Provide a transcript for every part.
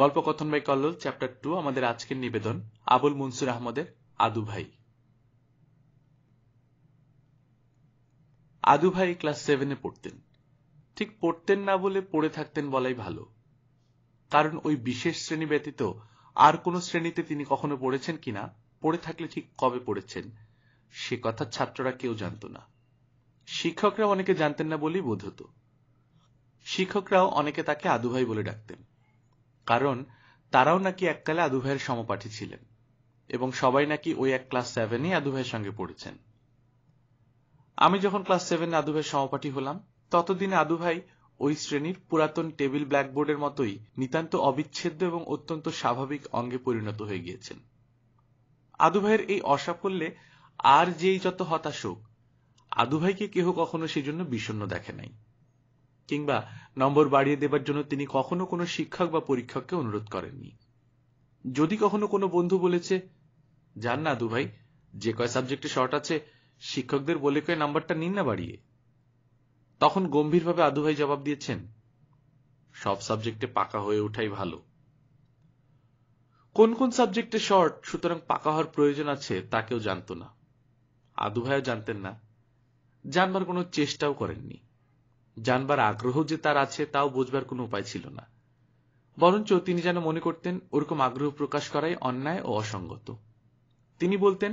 গল্পকথন by Kallol chapter 2 আমাদের আজকের নিবেদন আবুল মনসুর আহমদের আদু ভাই। আদু ভাই ক্লাস 7-এ পড়তেন। ঠিক পড়তেন না বলে পড়ে থাকতেন বলাই ভালো, কারণ ওই বিশেষ শ্রেণী ব্যতীত আর কোন শ্রেণীতে তিনি কখনো পড়েছেন কিনা, পড়ে থাকলে ঠিক কবে পড়েছেন সে কথা ছাত্ররা কেউ জানত না। শিক্ষকরা অনেকে জানতেন না বলেই বোধ হতো। শিক্ষকরাও অনেকে তাকে আদু ভাই বলে ডাকতেন, কারণ তারাও নাকি এককালে আদু ভাইয়ের সমপাঠী ছিলেন এবং সবাই নাকি ওই এক ক্লাস 7-এ আদু ভাইয়ের সঙ্গে পড়েছেন। আমি যখন ক্লাস 7-এ আদু ভাইয়ের সমপাঠী হলাম, ততদিনে আদু ভাই ওই শ্রেণীর পুরাতন টেবিল ব্ল্যাকবোর্ডের মতোই নিতান্ত অবিচ্ছেদ্য এবং অত্যন্ত স্বাভাবিক অঙ্গে পরিণত হয়ে গিয়েছেন। আদু ভাইয়ের এই অসাফল্যে আর যেই যত হতাশ হোক, আদু ভাইকে কেহ কখনো সেজন্য বিষণ্ণ দেখে নাই, কিংবা নম্বর বাড়িয়ে দেবার জন্য তিনি কখনো কোনো শিক্ষক বা পরীক্ষককে অনুরোধ করেননি। যদি কখনো কোনো বন্ধু বলেছে, জান না আদু ভাই, যে কয় সাবজেক্টে শর্ট আছে শিক্ষকদের বলে কয়ে নাম্বারটা নিন না বাড়িয়ে, তখন গম্ভীরভাবে আদু ভাই জবাব দিয়েছেন, সব সাবজেক্টে পাকা হয়ে ওঠাই ভালো। কোন কোন সাবজেক্টে শর্ট, সুতরাং পাকা হওয়ার প্রয়োজন আছে তা কেউ জানত না। আদু ভাইও জানতেন না, জানবার কোনো চেষ্টাও করেননি। জানবার আগ্রহ যে তার আছে তাও বোঝবার কোনো উপায় ছিল না, বরঞ্চ তিনি যেন মনে করতেন ওরকম আগ্রহ প্রকাশ করাই অন্যায় ও অসঙ্গত। তিনি বলতেন,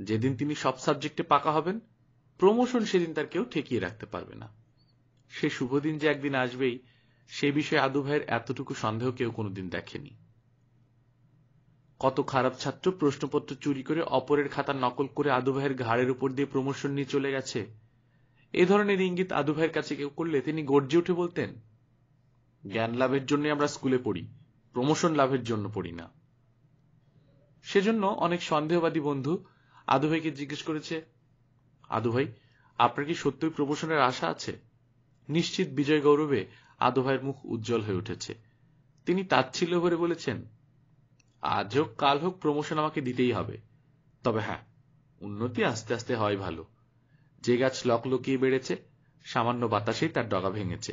যেদিন তিনি সব সাবজেক্টে পাকা হবেন, প্রমোশন সেদিন তার কেউ ঠেকিয়ে রাখতে পারবে না। সে শুভদিন যে একদিন আসবেই, সে বিষয়ে আদু ভাইয়ের এতটুকু সন্দেহ কেউ কোনোদিন দেখেনি। কত খারাপ ছাত্র প্রশ্নপত্র চুরি করে অপরের খাতা নকল করে আদু ভাইয়ের ঘাড়ের উপর দিয়ে প্রমোশন নিয়ে চলে গেছে। এ ধরনের ইঙ্গিত আদু ভাইয়ের কাছে কেউ করলে তিনি গর্জে উঠে বলতেন, জ্ঞান লাভের জন্য আমরা স্কুলে পড়ি, প্রমোশন লাভের জন্য পড়ি না। সেজন্য অনেক সন্দেহবাদী বন্ধু আদু ভাইকে জিজ্ঞেস করেছে, আদু ভাই, আপনার কি সত্যই প্রমোশনের আশা আছে? নিশ্চিত বিজয় গৌরবে আদু ভাইয়ের মুখ উজ্জ্বল হয়ে উঠেছে। তিনি তাচ্ছিল্য ভরে বলেছেন, আজ হোক কাল হোক প্রমোশন আমাকে দিতেই হবে। তবে হ্যাঁ, উন্নতি আস্তে আস্তে হয় ভালো। যে গাছ লকলকিয়ে বেড়েছে, সামান্য বাতাসেই তার ডগা ভেঙেছে।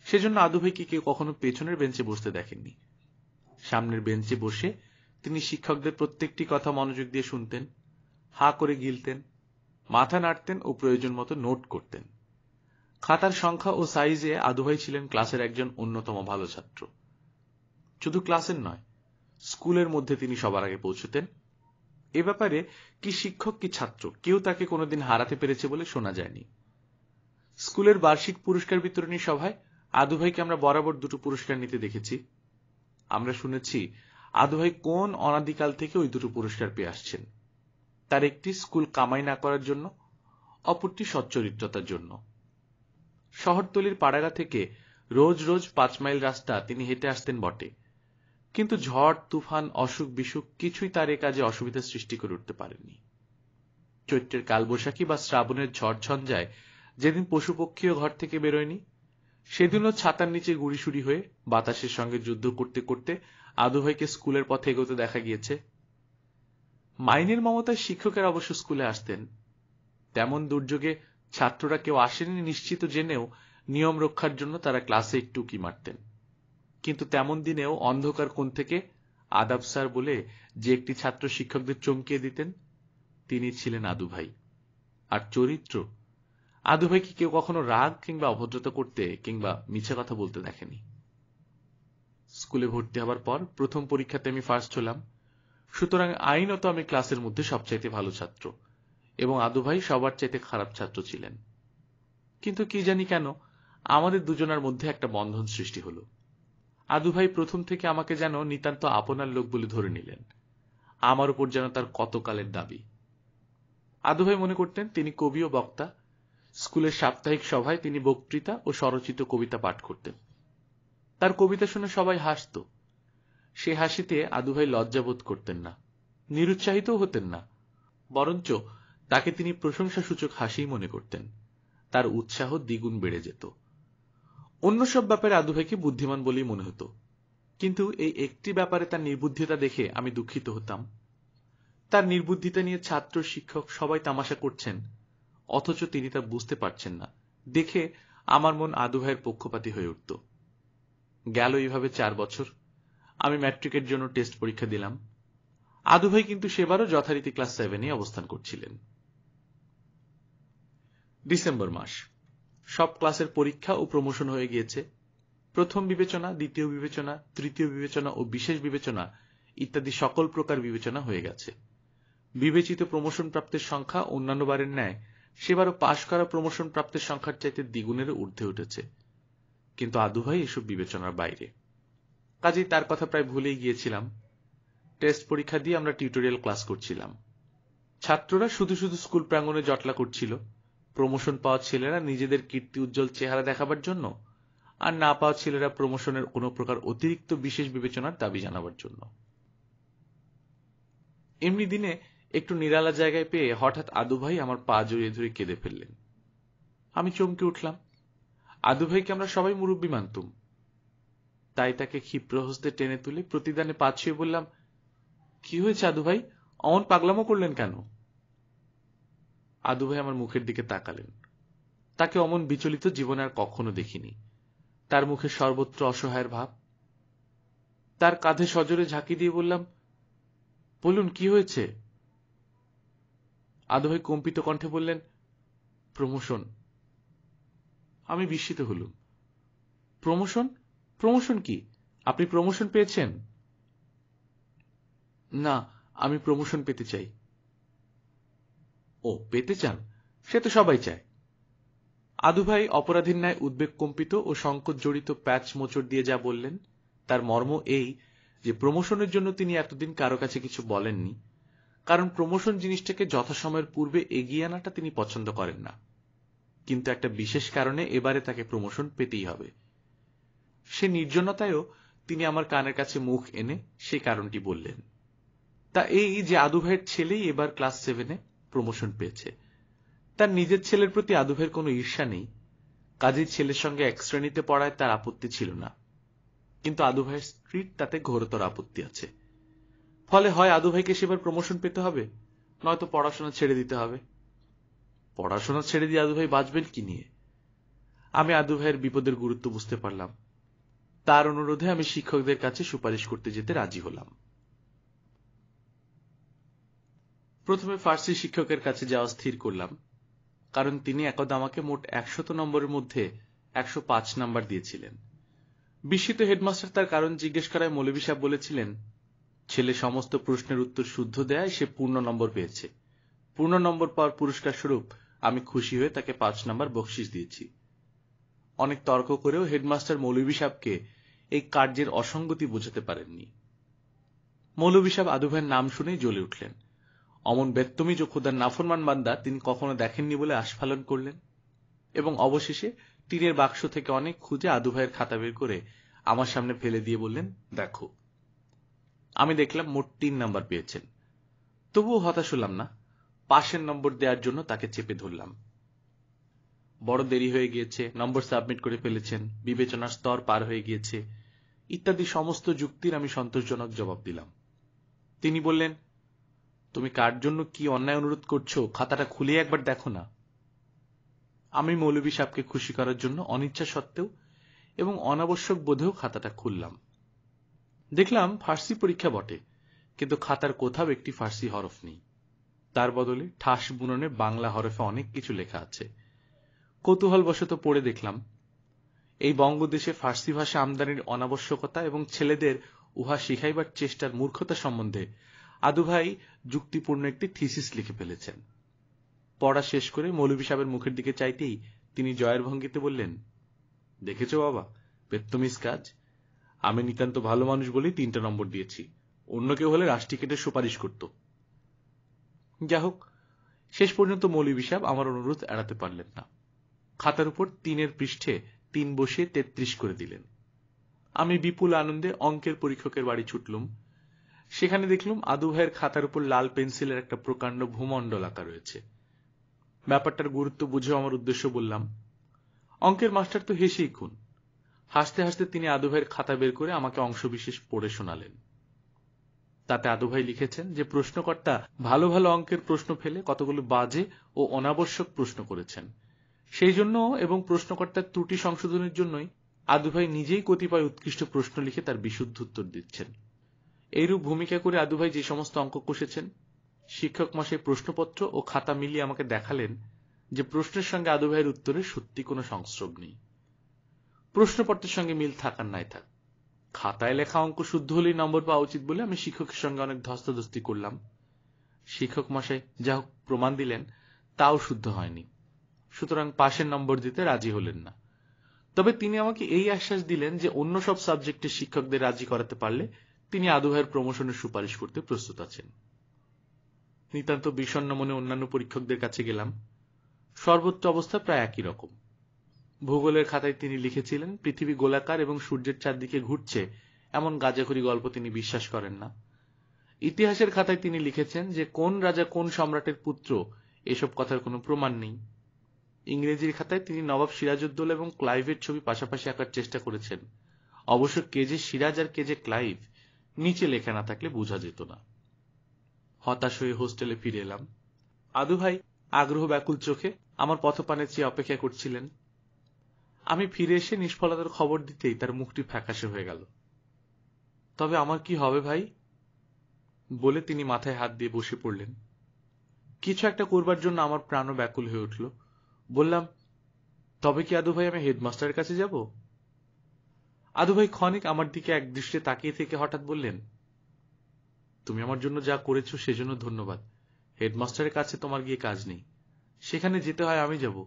সেজন্য আদু ভাইকে কেউ কখনো পেছনের বেঞ্চে বসতে দেখেননি। সামনের বেঞ্চে বসে তিনি শিক্ষকদের প্রত্যেকটি কথা মনোযোগ দিয়ে শুনতেন, হা করে গিলতেন, মাথা নাড়তেন ও প্রয়োজন মতো নোট করতেন। খাতার সংখ্যা ও সাইজে আদু ভাই ছিলেন ক্লাসের একজন অন্যতম ভালো ছাত্র। শুধু ক্লাসের নয়, স্কুলের মধ্যে তিনি সবার আগে পৌঁছতেন। এ ব্যাপারে কি শিক্ষক কি ছাত্র কেউ তাকে কোনোদিন হারাতে পেরেছে বলে শোনা যায়নি। স্কুলের বার্ষিক পুরস্কার বিতরণী সভায় আদু ভাইকে আমরা বরাবর দুটো পুরস্কার নিতে দেখেছি। আমরা শুনেছি আদু ভাই কোন অনাদিকাল থেকে ওই দুটো পুরস্কার পেয়ে আসছেন। তার একটি স্কুল কামাই না করার জন্য, অপরটি সচ্চরিত্রতার জন্য। শহরতলির পাড়াগা থেকে রোজ রোজ 5 মাইল রাস্তা তিনি হেঁটে আসতেন বটে, কিন্তু ঝড় তুফান অসুখ বিসুখ কিছুই তার এ কাজে অসুবিধা সৃষ্টি করে উঠতে পারেনি। চৈত্রের কালবৈশাখী বা শ্রাবণের ঝড় ঝঞ্ঝায় যেদিন পশুপক্ষীও ঘর থেকে বেরোয়নি, সেদিনও ছাতার নিচে গুড়িসুড়ি হয়ে বাতাসের সঙ্গে যুদ্ধ করতে করতে আদু ভাইকে স্কুলের পথে এগোতে দেখা গিয়েছে। মাইনের মমতায় শিক্ষকেরা অবশ্য স্কুলে আসতেন। তেমন দুর্যোগে ছাত্ররা কেউ আসেনি নিশ্চিত জেনেও নিয়ম রক্ষার জন্য তারা ক্লাসে একটু উকি মারতেন। কিন্তু তেমন দিনেও অন্ধকার কোণ থেকে আদাব স্যার বলে যে একটি ছাত্র শিক্ষকদের চমকিয়ে দিতেন, তিনি ছিলেন আদু ভাই। আর চরিত্র, আদু ভাইকে কেউ কখনো রাগ কিংবা অভদ্রতা করতে কিংবা মিছে কথা বলতে দেখেনি। স্কুলে ভর্তি হবার পর প্রথম পরীক্ষাতে আমি ফার্স্ট হলাম, সুতরাং আইনত আমি ক্লাসের মধ্যে সবচাইতে ভালো ছাত্র এবং আদু ভাই সবার চাইতে খারাপ ছাত্র ছিলেন। কিন্তু কি জানি কেন আমাদের দুজনের মধ্যে একটা বন্ধন সৃষ্টি হলো। আদু ভাই প্রথম থেকে আমাকে যেন নিতান্ত আপনার লোক বলে ধরে নিলেন। আমার উপর যেন তার কতকালের দাবি। আদু ভাই মনে করতেন তিনি কবি ও বক্তা। স্কুলের সাপ্তাহিক সভায় তিনি বক্তৃতা ও স্বরচিত কবিতা পাঠ করতেন। তার কবিতা শুনে সবাই হাসত। সে হাসিতে আদু ভাই লজ্জাবোধ করতেন না, নিরুৎসাহিতও হতেন না, বরঞ্চ তাকে তিনি প্রশংসাসূচক হাসিই মনে করতেন। তার উৎসাহ দ্বিগুণ বেড়ে যেত। অন্য সব ব্যাপারে আদু ভাইকে বুদ্ধিমান বলেই মনে হতো, কিন্তু এই একটি ব্যাপারে তার নির্বুদ্ধিতা দেখে আমি দুঃখিত হতাম। তার নির্বুদ্ধিতা নিয়ে ছাত্র শিক্ষক সবাই তামাশা করছেন, অথচ তিনি তা বুঝতে পারছেন না দেখে আমার মন আদু ভাইয়ের পক্ষপাতী হয়ে উঠত। গেল এইভাবে 4 বছর। আমি ম্যাট্রিকের জন্য টেস্ট পরীক্ষা দিলাম। আদু ভাই কিন্তু সেবারও যথারীতি ক্লাস 7-এ অবস্থান করছিলেন। ডিসেম্বর মাস। সব ক্লাসের পরীক্ষা ও প্রমোশন হয়ে গিয়েছে। প্রথম বিবেচনা, দ্বিতীয় বিবেচনা, তৃতীয় বিবেচনা ও বিশেষ বিবেচনা ইত্যাদি সকল প্রকার বিবেচনা হয়ে গেছে। বিবেচিত প্রমোশন প্রাপ্তের সংখ্যা অন্যান্য বারের ন্যায় সেবারও পাশ করা প্রমোশন প্রাপ্তের সংখ্যার চাইতে দ্বিগুণেরও ঊর্ধ্বে উঠেছে। কিন্তু আদু ভাই এসব বিবেচনার বাইরে। কাজেই তার কথা প্রায় ভুলেই গিয়েছিলাম। টেস্ট পরীক্ষা দিয়ে আমরা টিউটোরিয়াল ক্লাস করছিলাম। ছাত্ররা শুধু শুধু স্কুল প্রাঙ্গণে জটলা করছিল, প্রমোশন পাওয়া ছেলেরা নিজেদের কীর্তি উজ্জ্বল চেহারা দেখাবার জন্য, আর না পাওয়া ছেলেরা প্রমোশনের কোনো প্রকার অতিরিক্ত বিশেষ বিবেচনার দাবি জানাবার জন্য। এমনি দিনে একটু নিরালা জায়গায় পেয়ে হঠাৎ আদু ভাই আমার পা জড়িয়ে ধরে কেঁদে ফেললেন। আমি চমকে উঠলাম। আদু ভাইকে আমরা সবাই মুরব্বী মানতুম। তাই তাকে ক্ষিপ্র হস্তে টেনে তুলে প্রতিদানে পা ছুঁয়ে বললাম, কি হয়েছে আদু ভাই, অমন পাগলামো করলেন কেন? আদু ভাই আমার মুখের দিকে তাকালেন। তাকে অমন বিচলিত জীবনে আর কখনো দেখিনি। তার মুখে সর্বত্র অসহায়ের ভাব। তার কাঁধে সজোরে ঝাঁকি দিয়ে বললাম, বলুন কি হয়েছে? আদু ভাই কম্পিত কণ্ঠে বললেন, প্রমোশন। আমি বিস্মিত হলুম। প্রমোশন? প্রমোশন কি? আপনি প্রমোশন পেয়েছেন? না, আমি প্রমোশন পেতে চাই। ও, পেতে চান? সে তো সবাই চায়। আদু ভাই অপরাধীর ন্যায় উদ্বেগ কম্পিত ও সংকট জড়িত প্যাচ মোচড় দিয়ে যা বললেন তার মর্ম এই যে প্রমোশনের জন্য তিনি এতদিন কারো কাছে কিছু বলেননি, কারণ প্রমোশন জিনিসটাকে যথাসময়ের পূর্বে এগিয়ে আনাটা তিনি পছন্দ করেন না। কিন্তু একটা বিশেষ কারণে এবারে তাকে প্রমোশন পেতেই হবে। সে নির্জনতায়ও তিনি আমার কানের কাছে মুখ এনে সেই কারণটি বললেন। তা এই যে আদু ভাইয়ের ছেলেই এবার ক্লাস 7-এ প্রমোশন পেয়েছে। তার নিজের ছেলের প্রতি আদু ভাইয়ের কোনো ঈর্ষা নেই। কাজেই ছেলের সঙ্গে এক শ্রেণীতে পড়ায় তার আপত্তি ছিল না। কিন্তু আদু ভাইয়ের স্ত্রীর তাতে ঘোরতর আপত্তি আছে। ফলে হয় আদু ভাইকে সেবার প্রমোশন পেতে হবে, নয়তো পড়াশোনা ছেড়ে দিতে হবে। পড়াশোনা ছেড়ে দিয়ে আদু ভাই বাঁচবেন কি নিয়ে? আমি আদু ভাইয়ের বিপদের গুরুত্ব বুঝতে পারলাম। তার অনুরোধে আমি শিক্ষকদের কাছে সুপারিশ করতে যেতে রাজি হলাম। প্রথমে ফার্সি শিক্ষকের কাছে যাওয়া স্থির করলাম, কারণ তিনি একদা আমাকে মোট 100 নম্বরের মধ্যে 105 নাম্বার দিয়েছিলেন। বিস্মিত হেডমাস্টার তার কারণ জিজ্ঞেস করায় মৌলভী সাহেব বলেছিলেন, ছেলে সমস্ত প্রশ্নের উত্তর শুদ্ধ দেয় সে পূর্ণ নম্বর পেয়েছে। পূর্ণ নম্বর পাওয়ার পুরস্কার স্বরূপ আমি খুশি হয়ে তাকে 5 নাম্বার বকশিশ দিয়েছি। অনেক তর্ক করেও হেডমাস্টার মৌলভী সাহেবকে এই কার্যের অসঙ্গতি বোঝাতে পারেননি। মৌলভী সাহেব আদু ভাইয়ের নাম শুনেই জ্বলে উঠলেন। অমন বেত্তমিজ ও খোদার নাফরমান বান্দা তিনি কখনো দেখেননি বলে আস্ফালন করলেন এবং অবশেষে টিনের বাক্স থেকে অনেক খুঁজে আদু ভাইয়ের খাতা বের করে আমার সামনে ফেলে দিয়ে বললেন, দেখো। আমি দেখলাম মোট 3 নাম্বার পেয়েছেন। তবুও হতাশ হলাম না। পাশের নম্বর দেওয়ার জন্য তাকে চেপে ধরলাম। বড় দেরি হয়ে গিয়েছে, নম্বর সাবমিট করে ফেলেছেন, বিবেচনার স্তর পার হয়ে গিয়েছে ইত্যাদি সমস্ত যুক্তির আমি সন্তোষজনক জবাব দিলাম। তিনি বললেন, তুমি কার জন্য কি অন্যায় অনুরোধ করছো, খাতাটা খুলে একবার দেখো না। আমি মৌলভী সাহেবকে খুশি করার জন্য অনিচ্ছা সত্ত্বেও এবং অনাবশ্যক বোধেও খাতাটা খুললাম। দেখলাম ফার্সি পরীক্ষা বটে, কিন্তু খাতার কোথাও একটি ফার্সি হরফ নেই। তার বদলে ঠাস বুননে বাংলা হরফে অনেক কিছু লেখা আছে। কৌতূহলবশত পড়ে দেখলাম, এই বঙ্গদেশে ফার্সি ভাষা আমদানির অনাবশ্যকতা এবং ছেলেদের উহা শিখাইবার চেষ্টার মূর্খতা সম্বন্ধে আদু ভাই যুক্তিপূর্ণ একটি থিসিস লিখে ফেলেছেন। পড়া শেষ করে মৌলভী সাহেবের মুখের দিকে চাইতেই তিনি জয়ের ভঙ্গিতে বললেন, দেখেছ বাবা, বেত্তমিজ কাজ। আমি নিতান্ত ভালো মানুষ বলেই 3টা নম্বর দিয়েছি, অন্য কেউ হলে রাশ টিকেটের সুপারিশ করত। যা হোক, শেষ পর্যন্ত মৌলভী সাহেব আমার অনুরোধ এড়াতে পারলেন না। খাতার উপর 3-এর পৃষ্ঠে 3 বসিয়ে 33 করে দিলেন। আমি বিপুল আনন্দে অঙ্কের পরীক্ষকের বাড়ি ছুটলুম। সেখানে দেখলুম আদু ভাইয়ের খাতার উপর লাল পেন্সিলের একটা প্রকাণ্ড ভূমণ্ডল আঁকা রয়েছে। ব্যাপারটার গুরুত্ব বুঝে আমার উদ্দেশ্য বললাম। অঙ্কের মাস্টার তো হেসেই খুন। হাসতে হাসতে তিনি আদু ভাইয়ের খাতা বের করে আমাকে অংশবিশেষ পড়ে শোনালেন। তাতে আদু ভাই লিখেছেন যে প্রশ্নকর্তা ভালো ভালো অঙ্কের প্রশ্ন ফেলে কতগুলো বাজে ও অনাবশ্যক প্রশ্ন করেছেন। সেই জন্য এবং প্রশ্নকর্তার ত্রুটি সংশোধনের জন্যই আদু ভাই নিজেই কতিপয় উৎকৃষ্ট প্রশ্ন লিখে তার বিশুদ্ধ উত্তর দিচ্ছেন। এইরূপ ভূমিকা করে আদু ভাই যে সমস্ত অঙ্ক কষেছেন, শিক্ষক মশাই প্রশ্নপত্র ও খাতা মিলিয়ে আমাকে দেখালেন যে প্রশ্নের সঙ্গে আদু ভাইয়ের উত্তরের সত্যি কোনো সংস্রব নেই। প্রশ্নপত্রের সঙ্গে মিল থাকার নাই থাক, খাতায় লেখা অঙ্ক শুদ্ধ হলেই নম্বর পাওয়া উচিত বলে আমি শিক্ষকের সঙ্গে অনেক ধস্তাধস্তি করলাম। শিক্ষক মশাই যা হোক প্রমাণ দিলেন তাও শুদ্ধ হয়নি, সুতরাং পাশের নম্বর দিতে রাজি হলেন না। তবে তিনি আমাকে এই আশ্বাস দিলেন যে অন্য সব সাবজেক্টের শিক্ষকদের রাজি করাতে পারলে তিনি আদু ভাইয়ের প্রমোশনের সুপারিশ করতে প্রস্তুত আছেন। নিতান্ত বিষণ্ণ মনে অন্যান্য পরীক্ষকদের কাছে গেলাম। সর্বত্র অবস্থা প্রায় একই রকম। ভূগোলের খাতায় তিনি লিখেছিলেন পৃথিবী গোলাকার এবং সূর্যের চারদিকে ঘুরছে এমন গাঁজাখুরি গল্প তিনি বিশ্বাস করেন না। ইতিহাসের খাতায় তিনি লিখেছেন যে কোন রাজা কোন সম্রাটের পুত্র এসব কথার কোনো প্রমাণ নেই। ইংরেজির খাতায় তিনি নবাব সিরাজউদ্দৌলা এবং ক্লাইভের ছবি পাশাপাশি আঁকার চেষ্টা করেছেন। অবশ্য কে যে সিরাজ আর কে যে ক্লাইভ নিচে লেখা না থাকলে বোঝা যেত না। হতাশ হয়ে হোস্টেলে ফিরে এলাম। আদু ভাই আগ্রহ ব্যাকুল চোখে আমার পথপানের চেয়ে অপেক্ষা করছিলেন। আমি ফিরে এসে নিষ্ফলতার খবর দিতেই তার মুখটি ফ্যাকাশে হয়ে গেল। তবে আমার কি হবে ভাই বলে তিনি মাথায় হাত দিয়ে বসে পড়লেন। কিছু একটা করবার জন্য আমার প্রাণও ব্যাকুল হয়ে উঠল। বললাম, তবে কি আদু ভাই আমি হেডমাস্টারের কাছে যাব? আদু ভাই ক্ষণিক আমার দিকে এক দৃষ্টিতে তাকিয়ে থেকে হঠাৎ বললেন, তুমি আমার জন্য যা করেছো সেজন্য ধন্যবাদ। হেডমাস্টারের কাছে তোমার গিয়ে কাজ নেই, সেখানে যেতে হয় আমি যাব।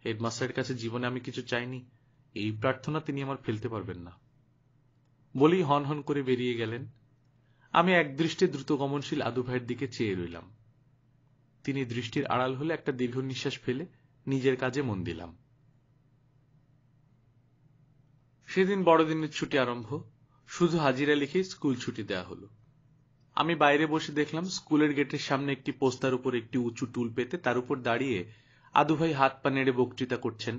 হেডমাস্টারের কাছে জীবনে আমি কিছু চাইনি, এই প্রার্থনা তিনি আমার ফেলতে পারবেন না। বলেই হন হন করে বেরিয়ে গেলেন। আমি একদৃষ্টে দ্রুতগমনশীল আদু ভাইয়ের দিকে চেয়ে রইলাম। তিনি দৃষ্টির আড়াল হলে একটা দীর্ঘ নিঃশ্বাস ফেলে নিজের কাজে মন দিলাম। সেদিন বড়দিনের ছুটি আরম্ভ। শুধু হাজিরা লিখেই স্কুল ছুটি দেয়া হলো। আমি বাইরে বসে দেখলাম স্কুলের গেটের সামনে একটি পোস্টার উপর একটি উঁচু টুল পেতে তার উপর দাঁড়িয়ে আদু ভাই হাত পা নেড়ে বক্তৃতা করছেন।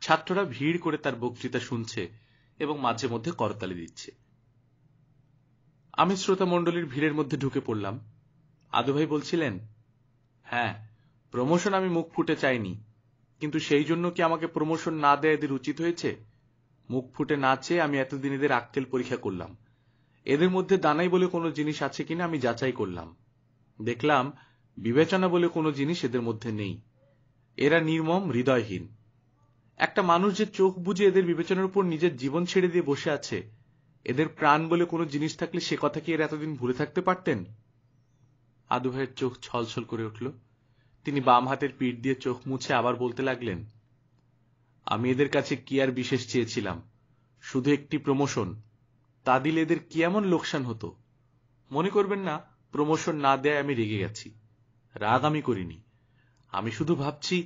ছাত্ররা ভিড় করে তার বক্তৃতা শুনছে এবং মাঝে মধ্যে করতালি দিচ্ছে। আমি শ্রোতা মণ্ডলীর ভিড়ের মধ্যে ঢুকে পড়লাম। আদু ভাই বলছিলেন, হ্যাঁ, প্রমোশন আমি মুখ ফুটে চাইনি, কিন্তু সেই জন্য কি আমাকে প্রমোশন না দেয়া এদের উচিত হয়েছে? মুখ ফুটে না চেয়ে আমি এতদিন এদের আক্কেল পরীক্ষা করলাম। এদের মধ্যে দানাই বলে কোনো জিনিস আছে কিনা আমি যাচাই করলাম। দেখলাম বিবেচনা বলে কোনো জিনিস এদের মধ্যে নেই। এরা নির্মম, হৃদয়হীন। একটা মানুষ যে চোখ বুজে এদের বিবেচনার উপর নিজের জীবন ছেড়ে দিয়ে বসে আছে, এদের প্রাণ বলে কোনো জিনিস থাকলে সে কথা কি এরা এতদিন ভুলে থাকতে পারতেন? আদু ভাইয়ের চোখ ছলছল করে উঠল। তিনি বাম হাতের পিঠ দিয়ে চোখ মুছে আবার বলতে লাগলেন, আমি এদের কাছে কি আর বিশেষ চেয়েছিলাম? শুধু একটি প্রমোশন। তা দিলে এদের কি এমন লোকসান হতো? মনে করবেন না প্রমোশন না দেয় আমি রেগে গেছি। রাগ আমি করিনি। আমি শুধু ভাবছি,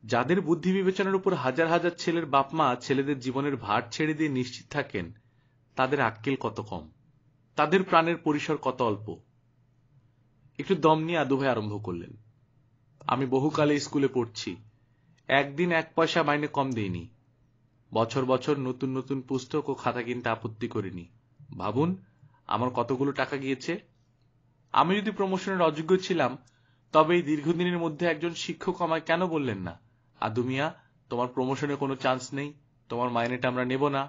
যাদের বুদ্ধি বিবেচনার উপর হাজার হাজার ছেলের বাপ মা ছেলেদের জীবনের ভার ছেড়ে দিয়ে নিশ্চিত থাকেন, তাদের আক্কেল কত কম, তাদের প্রাণের পরিসর কত অল্প। একটু দম নিয়ে আদু ভাই আরম্ভ করলেন, আমি বহুকালে স্কুলে পড়ছি, একদিন এক পয়সা মাইনে কম দেইনি। বছর বছর নতুন নতুন পুস্তক ও খাতা কিনতে আপত্তি করিনি। ভাবুন আমার কতগুলো টাকা গিয়েছে। আমি যদি প্রমোশনের অযোগ্য ছিলাম, তবে এই দীর্ঘদিনের মধ্যে একজন শিক্ষক আমায় কেন বললেন না, আদু মিয়া, তোমার প্রমোশনে কোনো চান্স নেই, তোমার মাইনেটা আমরা নেব না।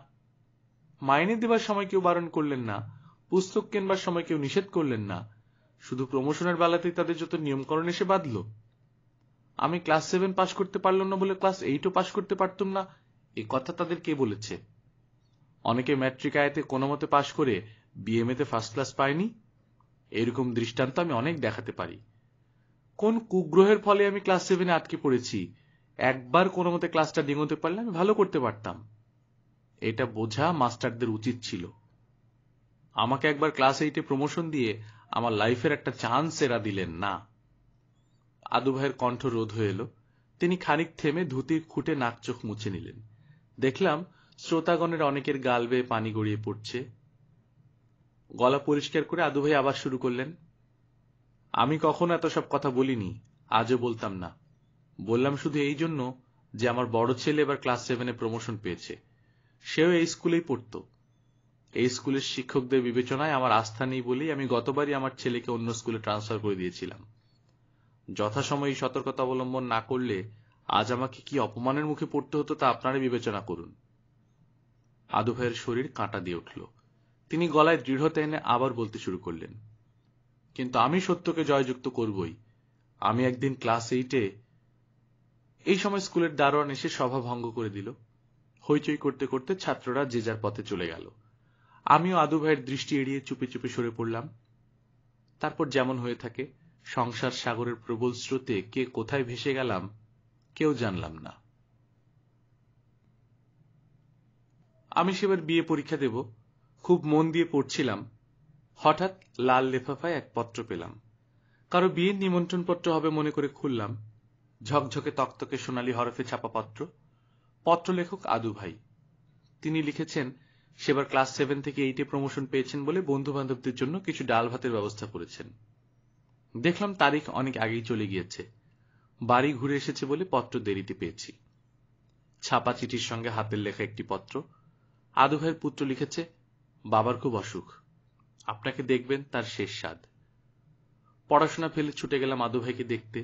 মাইনে দেবার সময় কেউ বারণ করলেন না, পুস্তক কেনবার সময় কেউ নিষেধ করলেন না, শুধু প্রমোশনের বেলাতেই তাদের যত নিয়মকরণ এসে বাঁধল। আমি ক্লাস 7 পাশ করতে পারলাম না বলে ক্লাস 8ও পাশ করতে পারতাম না, এ কথা তাদের কে বলেছে? অনেকে ম্যাট্রিক আয়াতে কোনো মতে পাশ করে বিএমএতে ফার্স্ট ক্লাস পায়নি। এরকম দৃষ্টান্ত আমি অনেক দেখাতে পারি। কোন কুগ্রহের ফলে আমি ক্লাস 7-এ আটকে পড়েছি? একবার কোনো মতে ক্লাসটা ডিঙোতে পারলে আমি ভালো করতে পারতাম। এটা বোঝা মাস্টারদের উচিত ছিল। আমাকে একবার ক্লাস 8-এ প্রমোশন দিয়ে আমার লাইফের একটা চান্স এরা দিলেন না। আদু ভাইয়ের কণ্ঠ রোধ হয়ে এলো। তিনি খানিক থেমে ধুতির খুঁটে নাক চোখ মুছে নিলেন। দেখলাম শ্রোতাগণের অনেকের গাল বেয়ে পানি গড়িয়ে পড়ছে। গলা পরিষ্কার করে আদু ভাই আবার শুরু করলেন, আমি কখনো এত সব কথা বলিনি, আজও বলতাম না। বললাম শুধু এই জন্য যে আমার বড় ছেলে এবার ক্লাস 7-এ প্রমোশন পেয়েছে। সেও এই স্কুলেই পড়ত। এই স্কুলের শিক্ষকদের বিবেচনায় আমার আস্থা নেই বলেই আমি গতবারই আমার ছেলেকে অন্য স্কুলে ট্রান্সফার করে দিয়েছিলাম। যথাসময়ে সতর্কতা অবলম্বন না করলে আজ আমাকে কি অপমানের মুখে পড়তে হতো তা আপনারা বিবেচনা করুন। আদু ভাইয়ের শরীর কাঁটা দিয়ে উঠল। তিনি গলায় দৃঢ়তা এনে আবার বলতে শুরু করলেন, কিন্তু আমি সত্যকে জয়যুক্ত করবই। আমি একদিন ক্লাস 8-এ এই সময় স্কুলের দারোয়ান এসে সভা ভঙ্গ করে দিল। হইচই করতে করতে ছাত্ররা যে যার পথে চলে গেল। আমিও আদু ভাইয়ের দৃষ্টি এড়িয়ে চুপি চুপি সরে পড়লাম। তারপর যেমন হয়ে থাকে, সংসার সাগরের প্রবল স্রোতে কে কোথায় ভেসে গেলাম কেউ জানলাম না। আমি সেবার বিয়ে পরীক্ষা দেব, খুব মন দিয়ে পড়ছিলাম। হঠাৎ লাল লেফাফায় এক পত্র পেলাম। কারো বিয়ের নিমন্ত্রণ পত্র হবে মনে করে খুললাম। ঝকঝকে তকতকে সোনালী হরফে ছাপা পত্র। পত্রলেখক আদু ভাই। তিনি লিখেছেন সেবার ক্লাস 7 থেকে 8-এ প্রমোশন পেয়েছেন বলে বন্ধু বান্ধবদের জন্য কিছু ডাল ভাতের ব্যবস্থা করেছেন। দেখলাম তারিখ অনেক আগেই চলে গিয়েছে। বাড়ি ঘুরে এসেছে বলে পত্র দেরিতে পেয়েছি। ছাপা চিঠির সঙ্গে হাতের লেখা একটি পত্র। আদু ভাইয়ের পুত্র লিখেছে, বাবার খুব অসুখ, আপনাকে দেখবেন তার শেষ স্বাদ। পড়াশোনা ফেলে ছুটে গেলাম আদু ভাইকে দেখতে।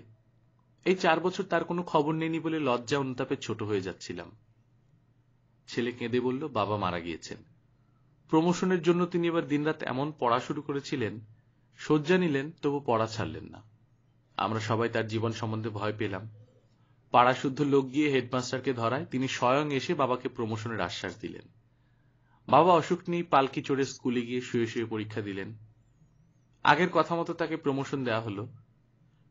এই 4 বছর তার কোনো খবর নেইনি বলে লজ্জা অনুতাপে ছোট হয়ে যাচ্ছিলাম। ছেলে কেঁদে বলল, বাবা মারা গিয়েছেন। প্রমোশনের জন্য তিনি এবার দিনরাত এমন পড়া শুরু করেছিলেন, শয্যা নিলেন তবু পড়া ছাড়লেন না। আমরা সবাই তার জীবন সম্বন্ধে ভয় পেলাম। পাড়া শুদ্ধ লোক গিয়ে হেডমাস্টারকে ধরায় তিনি স্বয়ং এসে বাবাকে প্রমোশনের আশ্বাস দিলেন। বাবা অসুখ নিয়ে পালকি চড়ে স্কুলে গিয়ে শুয়ে শুয়ে পরীক্ষা দিলেন। আগের কথা মতো তাকে প্রমোশন দেওয়া হলো।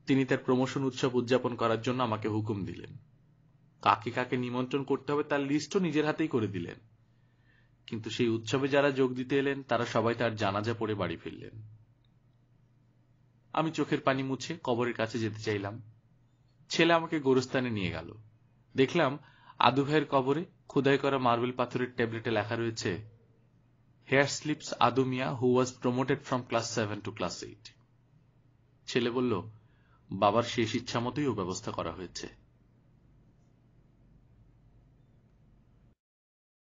তিনি তার প্রমোশন উৎসব উদযাপন করার জন্য আমাকে হুকুম দিলেন। কাকে কাকে নিমন্ত্রণ করতে হবে তার লিস্টও নিজের হাতেই করে দিলেন। কিন্তু সেই উৎসবে যারা যোগ দিতে এলেন তারা সবাই তার জানাজা পড়ে বাড়ি ফিরলেন। আমি চোখের পানি মুছে কবরের কাছে যেতে চাইলাম। ছেলে আমাকে গোরস্থানে নিয়ে গেল। দেখলাম আদু ভাইয়ের কবরে খোদাই করা মার্বেল পাথরের ট্যাবলেটে লেখা রয়েছে, hair slips Adu Mia who was promoted from class 7 to class 8। ছেলে বলল, বাবার শেষ ইচ্ছা মতোই ও ব্যবস্থা করা হয়েছে।